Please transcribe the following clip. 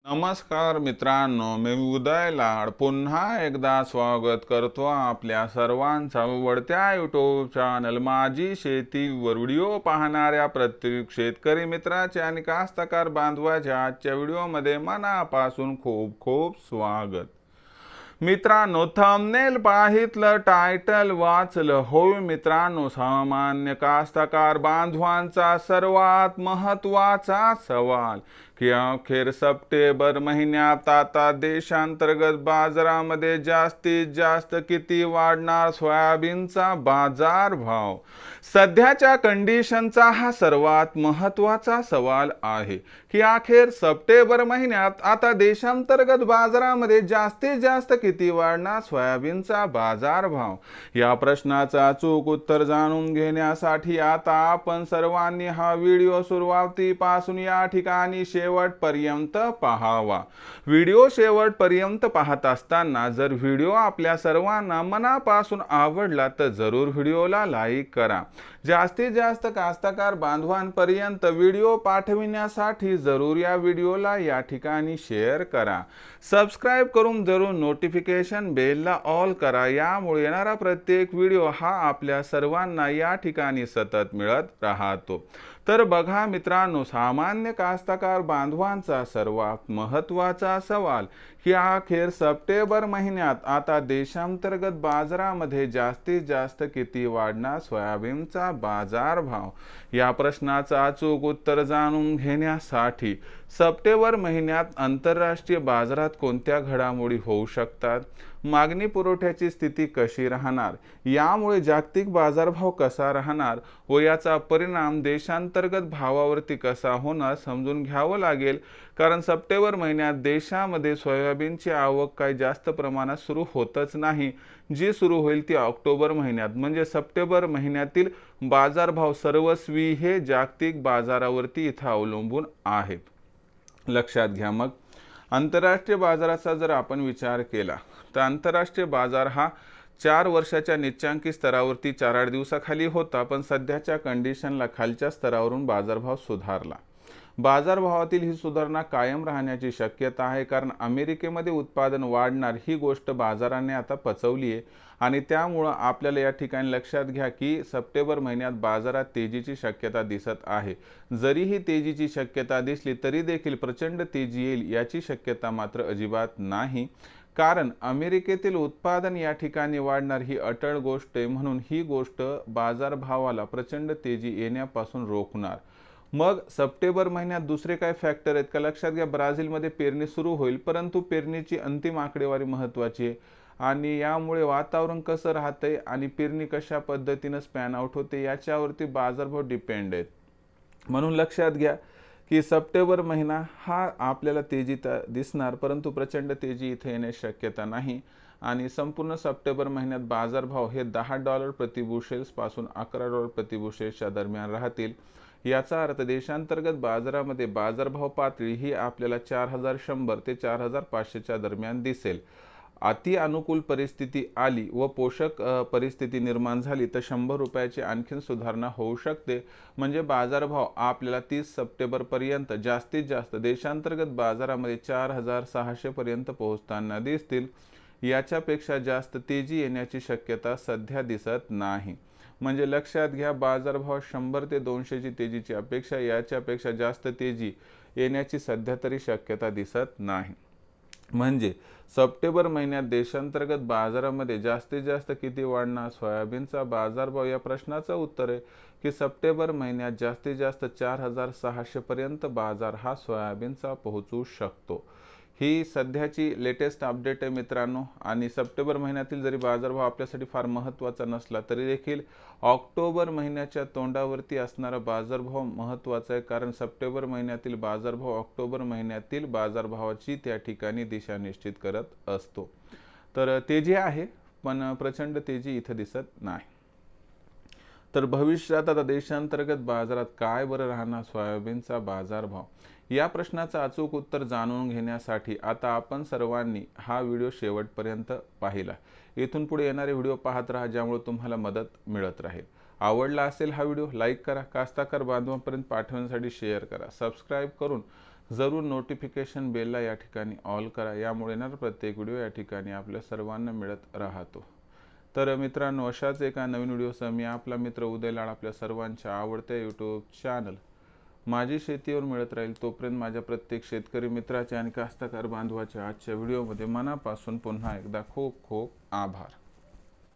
नमस्कार मित्रांनो, मी उदय लाड पुन्हा एकदा स्वागत करतो आपल्या सर्वांचा आवडत्या यूट्यूब चॅनल माझी शेतीवर व्हिडिओ पाहणाऱ्या प्रत्येक शेतकरी मित्राचे आणि कास्तकार बांधवाच्या आजच्या व्हिडिओमध्ये मनापासून खूप खूप स्वागत। मित्रांनो, थंबनेल पाहितलं, टायटल वाचलं, होय मित्रांनो, सामान्य कास्तकार बांधवांचा सर्वात महत्त्वाचा सवाल की अखेर सप्टेंबर महिन्यात आता देशांतर्गत बाजारामध्ये जास्तीत जास्त किती वाढणार सोयाबीनचा बाजार भाव। सध्याच्या कंडिशनचा हा सर्वात महत्त्वाचा सवाल आहे की अखेर सप्टेंबर महिन्यात आता देशांतर्गत बाजारामध्ये जास्तीत जास्त किती वाढणार सोयाबीनचा बाजार भाव। या प्रश्नाचं अचूक उत्तर जाणून घेण्यासाठी आता आपण सर्वांनी हा व्हिडिओ सुरुवातीपासून या ठिकाणी शेवटपर्यंत पाहावा। व्हिडिओ शेवटपर्यंत पाहत असताना जर व्हिडिओ आपल्या सर्वांना मनापासून आवडला तर जरूर व्हिडिओला लाईक करा। जास्तीत जास्त कास्तकार बांधवांपर्यंत व्हिडिओ पाठविण्यासाठी जरूर या व्हिडिओला या ठिकाणी शेअर करा। सबस्क्राइब करून जरूर नोटिफिकेशन बेलला ऑल करा, यामुळे येणारा प्रत्येक व्हिडिओ हा आपल्या सर्वांना या ठिकाणी सतत मिळत राहतो। तर बघा मित्रांनो, सामान्य कास्तकार बांधवांचा सर्वात महत्त्वाचा सवाल की अखेर सप्टेंबर महिन्यात आता देशांतर्गत बाजारामध्ये जास्तीत जास्त किती वाढणार सोयाबीनचा बाजार भाव। या प्रश्नाचं अचूक उत्तर जाणून घेण्यासाठी सप्टेंबर महिन्यात आंतरराष्ट्रीय बाजारात कोणत्या घडामोडी होऊ शकतात, मागणी पुरवठ्याची स्थिती कशी राहणार, यामुळे जागतिक बाजारभाव कसा राहणार व याचा परिणाम देशांतर्गत भावावरती कसा होणार समजून घ्यावं लागेल। कारण सप्टेंबर महिन्यात देशामध्ये सोयाबीनची आवक काही जास्त प्रमाणात सुरू होतच नाही, जी सुरू होईल ती ऑक्टोबर महिन्यात। म्हणजे सप्टेंबर महिन्यातील बाजारभाव सर्वस्वी हे जागतिक बाजारावरती इथं अवलंबून आहेत। लक्षात घ्या। मग आंतरराष्ट्रीय बाजाराचा जर आपण विचार केला तर आंतरराष्ट्रीय बाजार हा 4 वर्षाच्या निच्चांकी स्तरावरती 4-8 दिवसाखाली होता, पण सध्याच्या कंडिशनला खालच्या स्तरावरून बाजारभाव सुधारला। बाजारभावातील ही सुधारणा कायम राहण्याची शक्यता आहे, कारण अमेरिकेमध्ये उत्पादन वाढणार ही गोष्ट बाजाराने आता पचवली आहे आणि त्यामुळे आपल्याला या ठिकाणी लक्षात घ्या की सप्टेंबर महिन्यात बाजारात तेजीची शक्यता दिसत आहे। जरी ही तेजीची शक्यता दिसली तरी देखील प्रचंड तेजी येईल याची शक्यता मात्र अजिबात नाही, कारण अमेरिकेतील उत्पादन या ठिकाणी वाढणार ही अटळ गोष्ट आहे, म्हणून ही गोष्ट बाजारभावाला प्रचंड तेजी येण्यापासून रोखणार। मग सप्टेंबर महिन्यात दुसरे काय फॅक्टर आहेत का, लक्षात घ्या। ब्राझीलमध्ये पेरणी सुरू होईल, परंतु पेरणीची अंतिम आकडेवारी महत्त्वाची आहे आणि यामुळे वातावरण कसं राहतंय आणि पेरणी कशा पद्धतीने स्पॅन आउट होते याच्यावरती बाजारभाव डिपेंड आहेत। म्हणून लक्षात घ्या की सप्टेंबर महिना हा आपल्याला तेजीत दिसणार, परंतु प्रचंड तेजी इथे येण्याची शक्यता नाही आणि संपूर्ण सप्टेंबर महिन्यात बाजारभाव हे $10 प्रति बुशेल्स पासून $11 प्रति बुशेल्सच्या दरम्यान राहतील। याचा अर्थ देशांतर्गत बाजारामध्ये बाजारभाव पातळी ही आपल्याला 4100 ते 4500च्या दरम्यान दिसेल। अति अनुकूल परिस्थिती आली व पोषक परिस्थिती निर्माण झाली तर 100 रुपयाची आणखीन सुधारणा होऊ शकते। म्हणजे बाजारभाव आपल्याला 30 सप्टेंबर पर्यंत जास्तीत जास्त देशांतर्गत बाजारामध्ये 4600 पर्यंत पोहोचताना दिसतील। याच्यापेक्षा जास्त तेजी येण्याची शक्यता सध्या दिसत नाही। म्हणजे लक्षात घ्या, बाजारभाव 100 ते 200ची तेजीची अपेक्षा, याच्यापेक्षा जास्त तेजी येण्याची सध्या तरी शक्यता दिसत नाही। म्हणजे सप्टेंबर महिन्यात देशांतर्गत बाजारामध्ये जास्तीत जास्त किती वाढणार सोयाबीनचा बाजारभाव, या प्रश्नाचं उत्तर आहे की सप्टेंबर महिन्यात जास्तीत जास्त 4600 पर्यंत बाजार हा सोयाबीनचा पोहोचू शकतो। ही सध्याची लेटेस्ट अपडेट आहे मित्रांनो। आणि सप्टेंबर महिन्यातील जरी बाजारभाव आपल्यासाठी फार महत्त्वाचा नसला तरी देखील ऑक्टोबर महिन्याच्या तोंडावरती असणारा बाजारभाव महत्त्वाचा आहे, कारण सप्टेंबर महिन्यातील बाजारभाव ऑक्टोबर महिन्यातील बाजारभावाची त्या ठिकाणी दिशा निश्चित करत असतो। तर तेजी आहे, पण प्रचंड तेजी इथे दिसत नाही। तर भविष्यात आता देशांतर्गत बाजारात काय बरं राहणार सोयाबीनचा बाजारभाव, या प्रश्नाचं अचूक उत्तर जाणून घेण्यासाठी आता आपण सर्वांनी हा व्हिडिओ शेवटपर्यंत पाहिला। इथून पुढे येणारे व्हिडिओ पाहत राहा, ज्यामुळे तुम्हाला मदत मिळत राहील। आवडला असेल हा व्हिडिओ लाईक करा, कास्तकार बांधवांपर्यंत पाठवण्यासाठी शेअर करा, सबस्क्राइब करून जरूर नोटिफिकेशन बेलला या ठिकाणी ऑल करा, यामुळे येणारा प्रत्येक व्हिडिओ या ठिकाणी आपल्या सर्वांना मिळत राहतो। तर मित्रांनो, अशाच एका नवीन व्हिडिओसह मी आपला मित्र उदय लाड आपल्या सर्वांच्या आवडत्या यूट्यूब चॅनल माझी शेतीवर मिळत राहील। तोपर्यंत माझ्या प्रत्येक शेतकरी मित्राचे आणि कास्तकार बांधवाच्या आजच्या व्हिडिओमध्ये मनापासून पुन्हा एकदा खूप खूप आभार।